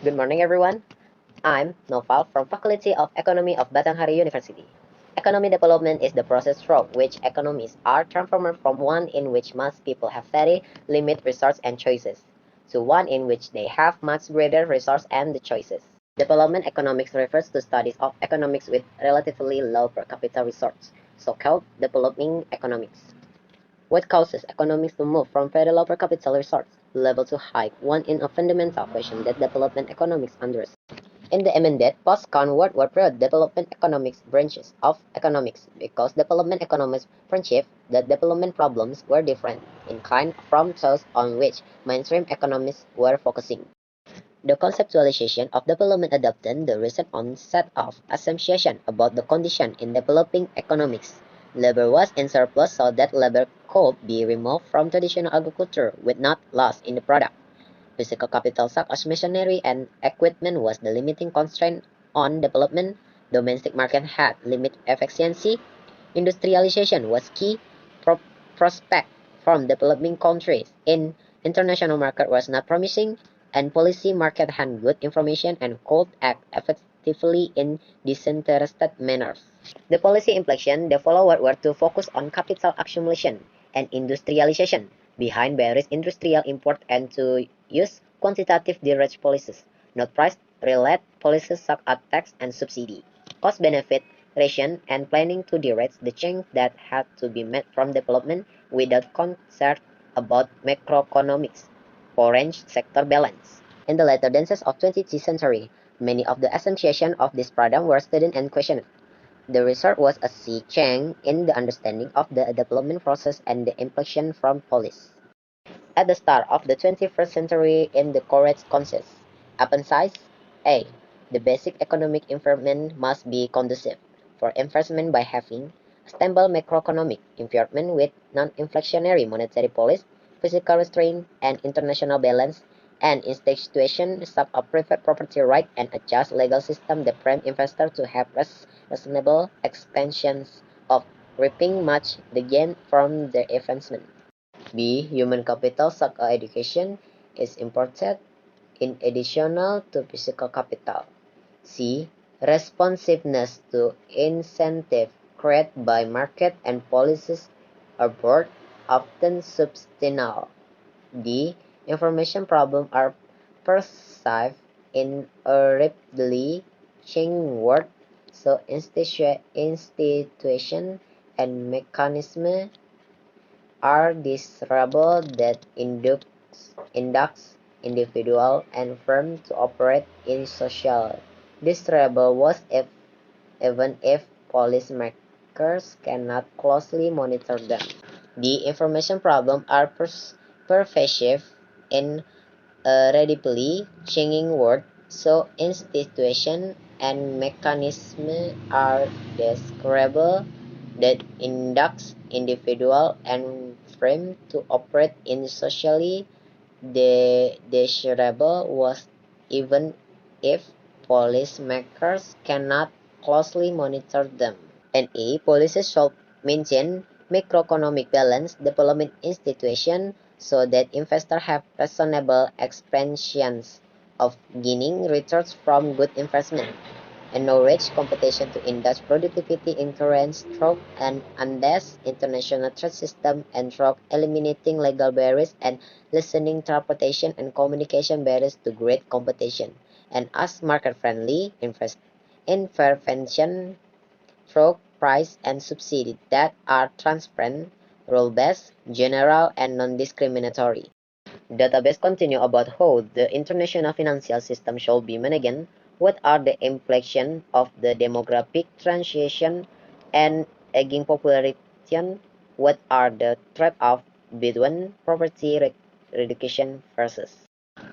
Good morning, everyone. I'm Noval from Faculty of Economy of Batanghari University. Economy development is the process through which economies are transformed from one in which most people have very limited resources and choices to one in which they have much greater resources and the choices. Development economics refers to studies of economics with relatively low per capita resources, so-called developing economics. What causes economics to move from very low per capita resource level to high? One in a fundamental question that development economics addresses. In the amended post-Second World War period development economics branches of economics because development economics perceived that development problems were different in kind from those on which mainstream economists were focusing. The conceptualization of development adopted the recent onset of assumption about the condition in developing economics. Labor was in surplus so that labor could be removed from traditional agriculture with not lost in the product. Physical capital such as machinery and equipment was the limiting constraint on development. Domestic market had limited efficiency. Industrialization was key prospect from developing countries in international market was not promising, and policy market had good information and could act effectively in disinterested manners. The policy inflection the followed were to focus on capital accumulation and industrialization behind various industrial import and to use quantitative direct policies, not price-related policies such as tax and subsidy. Cost-benefit ration and planning to direct the change that had to be made from development without concern about macroeconomics, foreign sector balance. In the later denses of 20th century, many of the associations of this paradigm were studied and questioned. The result was a sea change in the understanding of the development process and the implication from policy. At the start of the 21st century in the correct consensus, upon A. The basic economic environment must be conducive for investment by having a stable macroeconomic environment with non-inflationary monetary policy, physical restraint, and international balance, and institutions such as private property right and a just legal system that prime investors to have reasonable expansions of reaping much the gain from their investment. B. Human capital such as education is important in additional to physical capital. C. Responsiveness to incentive created by market and policies abroad often substantial. D. Information problems are perceived in a rapidly changing world, so institution and mechanisms are desirable that induce individual and firms to operate in social desirable was even if policymakers cannot closely monitor them. The information problems are pervasive in a rapidly changing world, so institutions and mechanisms are desirable that induce individual and firms to operate in socially desirable was even if policymakers cannot closely monitor them. And A. Policies should maintain macroeconomic balance, development institutions so that investors have reasonable expectations of gaining returns from good investment, encourage competition to induce productivity increase through an unbiased international trade system and through eliminating legal barriers and lessening transportation and communication barriers to great competition, and as market-friendly intervention through price and subsidy that are transparent, rule-based, general, and non-discriminatory. Database continue about how the international financial system should be managed, what are the implications of the demographic transition and aging population, what are the trade-offs between poverty reduction versus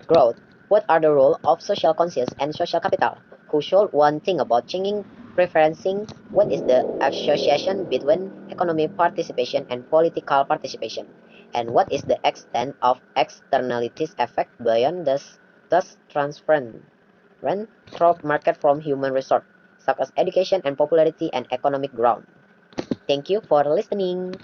growth, what are the role of social conscience and social capital, who should one think about changing preferencing, what is the association between economic participation and political participation, and what is the extent of externalities effect beyond thus transference through market from human resource, such as education and popularity and economic growth. Thank you for listening.